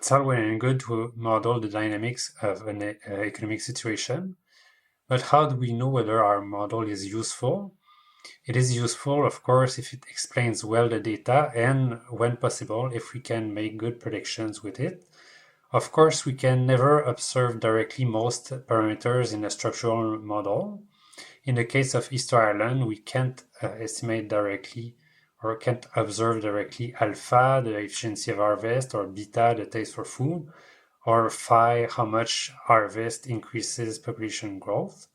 It's all well and good to model the dynamics of an economic situation, but how do we know whether our model is useful? It is useful, of course, if it explains well the data and, when possible, if we can make good predictions with it. Of course, we can never observe directly most parameters in a structural model. In the case of Easter Island, we can't estimate directly or can't observe directly alpha, the efficiency of harvest, or beta, the taste for food, or phi, how much harvest increases population growth.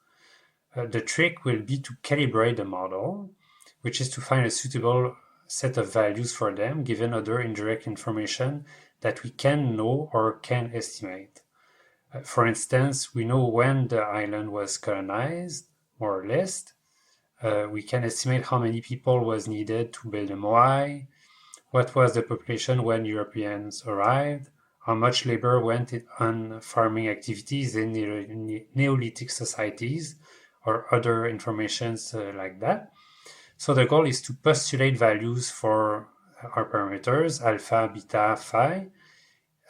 The trick will be to calibrate the model, which is to find a suitable set of values for them, given other indirect information that we can know or can estimate. For instance, we know when the island was colonized, more or less. We can estimate how many people was needed to build a moai, what was the population when Europeans arrived, how much labor went on farming activities in Neolithic societies, or other informations like that. So the goal is to postulate values for our parameters, alpha, beta, phi,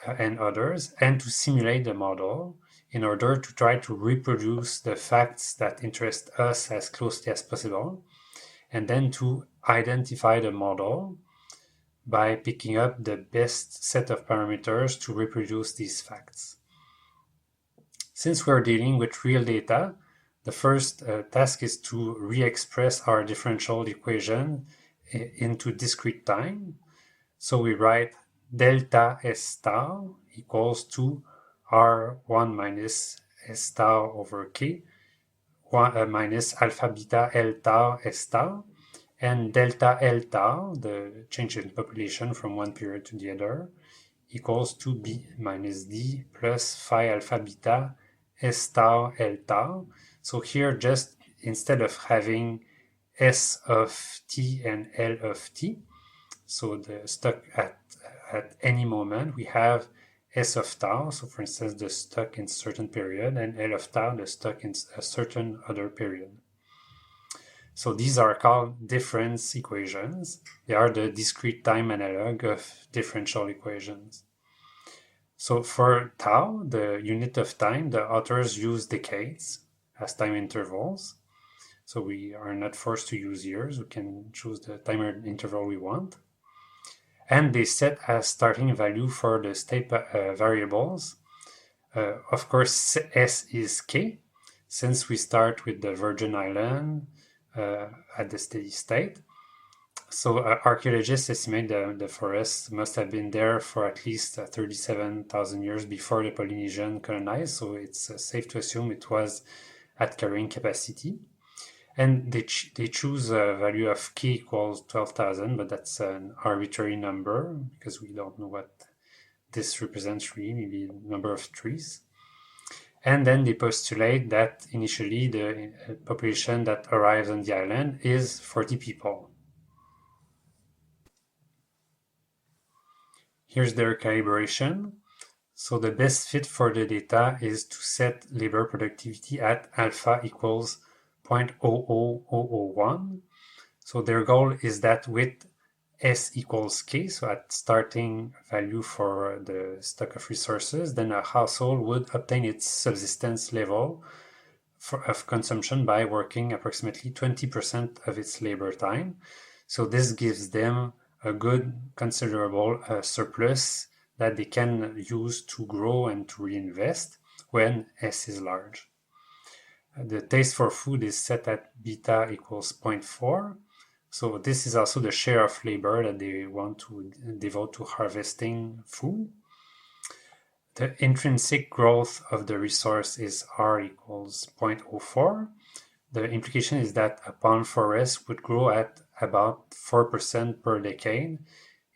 and others, and to simulate the model in order to try to reproduce the facts that interest us as closely as possible, and then to identify the model by picking up the best set of parameters to reproduce these facts. Since we're dealing with real data, the first task is to re-express our differential equation into discrete time. So we write delta S tau equals to R1 minus S tau over K, minus alpha beta L tau S tau, and delta L tau, the change in population from one period to the other, equals to B minus D plus phi alpha beta S tau L tau. So here, just instead of having S of t and L of t, so the stock at any moment, we have S of tau, so for instance, the stock in a certain period, and L of tau, the stock in a certain other period. So these are called difference equations. They are the discrete time analog of differential equations. So for tau, the unit of time, the authors use decades as time intervals. So we are not forced to use years. We can choose the time interval we want. And they set as starting value for the state variables. Of course, S is K, since we start with the Virgin Island at the steady state. So archaeologists estimate the forest must have been there for at least 37,000 years before the Polynesian colonized, so it's safe to assume it was at carrying capacity. And they choose a value of k equals 12,000, but that's an arbitrary number because we don't know what this represents really, maybe the number of trees. And then they postulate that initially the population that arrives on the island is 40 people. Here's their calibration. So the best fit for the data is to set labor productivity at alpha equals 0.00001. So their goal is that with S equals K, so at starting value for the stock of resources, then a household would obtain its subsistence level of consumption by working approximately 20% of its labor time. So this gives them a good, considerable surplus that they can use to grow and to reinvest when S is large. The taste for food is set at beta equals 0.4. So this is also the share of labor that they want to devote to harvesting food. The intrinsic growth of the resource is R equals 0.04. The implication is that a palm forest would grow at about 4% per decade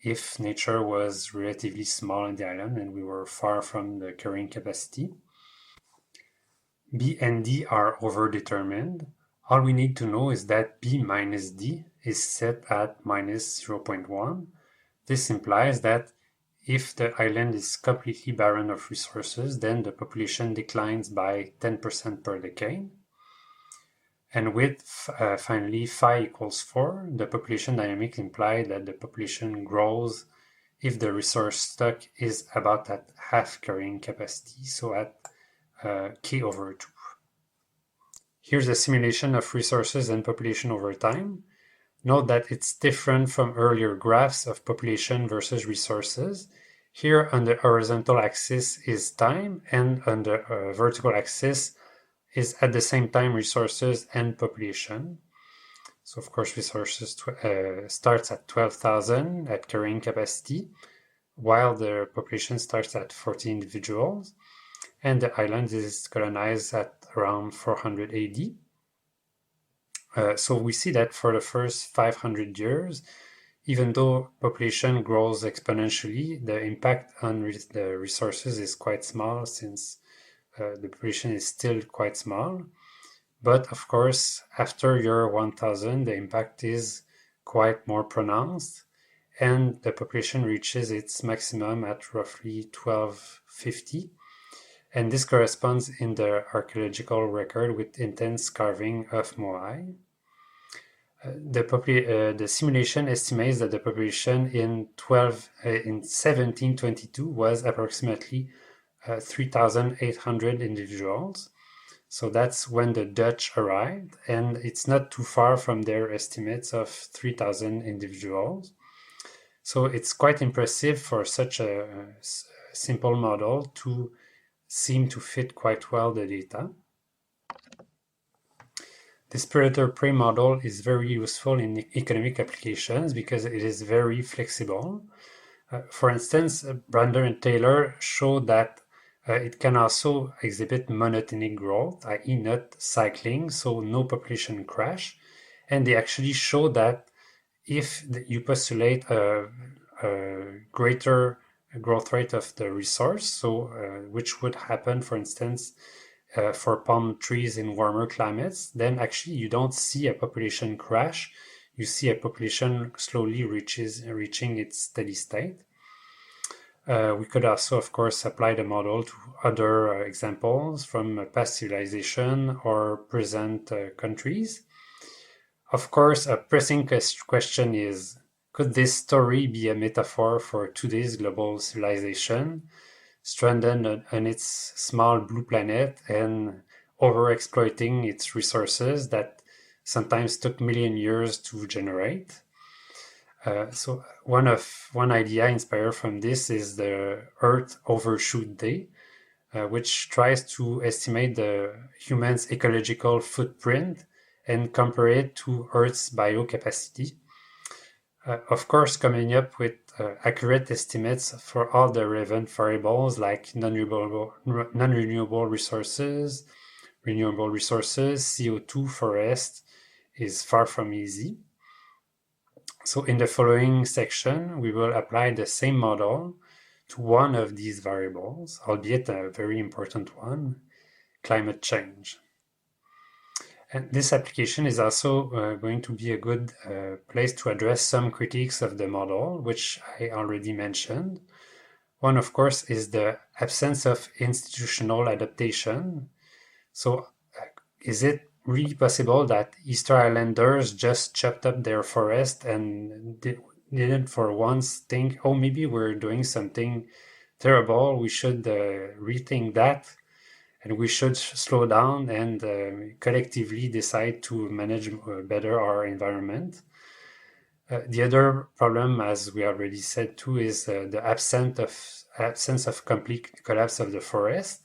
if nature was relatively small in the island and we were far from the carrying capacity. B and D are overdetermined. All we need to know is that B minus D is set at minus 0.1. This implies that if the island is completely barren of resources, then the population declines by 10% per decade. And with finally phi equals 4, the population dynamics imply that the population grows if the resource stock is about at half carrying capacity, so at K over 2. Here's a simulation of resources and population over time. Note that it's different from earlier graphs of population versus resources. Here on the horizontal axis is time, and on the vertical axis is at the same time resources and population. So of course resources starts at 12,000 at carrying capacity, while the population starts at 40 individuals, and the island is colonized at around 400 AD. So we see that for the first 500 years, even though population grows exponentially, the impact on the resources is quite small, since the population is still quite small. But of course, after year 1000, the impact is quite more pronounced, and the population reaches its maximum at roughly 1250. And this corresponds in the archaeological record with intense carving of Moai. The simulation estimates that the population in 1722 was approximately 3,800 individuals. So that's when the Dutch arrived, and it's not too far from their estimates of 3,000 individuals. So it's quite impressive for such a simple model to seem to fit quite well the data. This predator-prey model is very useful in economic applications because it is very flexible. For instance, Brander and Taylor showed that it can also exhibit monotonic growth, i.e. not cycling, so no population crash. And they actually show that if you postulate a greater growth rate of the resource, so which would happen, for instance, for palm trees in warmer climates, then actually you don't see a population crash. You see a population slowly reaching its steady state. We could also, of course, apply the model to other examples from past civilization or present countries. Of course, a pressing question is, could this story be a metaphor for today's global civilization, stranded on its small blue planet and overexploiting its resources that sometimes took million years to generate? So one idea inspired from this is the Earth Overshoot Day, which tries to estimate the human's ecological footprint and compare it to Earth's biocapacity. Of course, coming up with accurate estimates for all the relevant variables like non-renewable resources, renewable resources, CO2, forest, is far from easy. So in the following section, we will apply the same model to one of these variables, albeit a very important one, climate change. And this application is also going to be a good place to address some critiques of the model, which I already mentioned. One, of course, is the absence of institutional adaptation. So is it really possible that Easter Islanders just chopped up their forest and didn't for once think, oh, maybe we're doing something terrible, we should rethink that, and we should slow down and collectively decide to manage better our environment? The other problem, as we already said too, is the absence of complete collapse of the forest.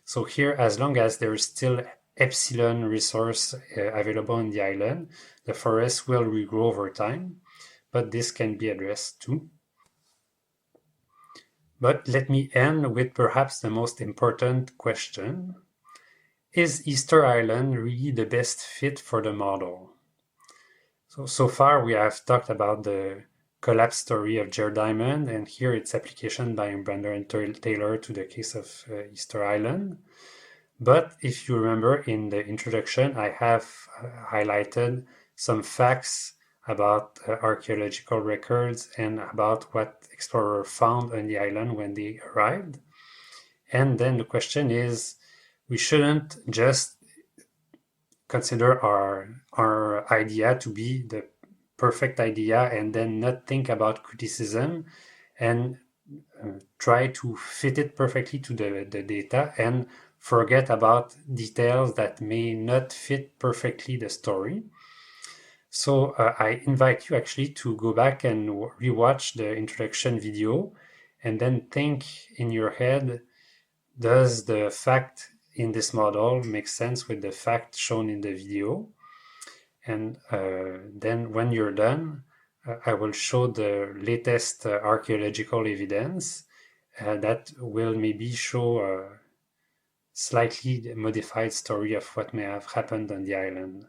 So here, as long as there is still epsilon resource available on the island, the forest will regrow over time, but this can be addressed too. But let me end with perhaps the most important question. Is Easter Island really the best fit for the model? So far we have talked about the collapse story of Jared Diamond, and here its application by Brander and Taylor to the case of Easter Island. But if you remember in the introduction, I have highlighted some facts about archaeological records and about what explorers found on the island when they arrived. And then the question is, we shouldn't just consider our idea to be the perfect idea and then not think about criticism and try to fit it perfectly to the data and forget about details that may not fit perfectly the story. So I invite you actually to go back and rewatch the introduction video and then think in your head, does the fact in this model make sense with the fact shown in the video? And then when you're done, I will show the latest archaeological evidence that will maybe show a slightly modified story of what may have happened on the island.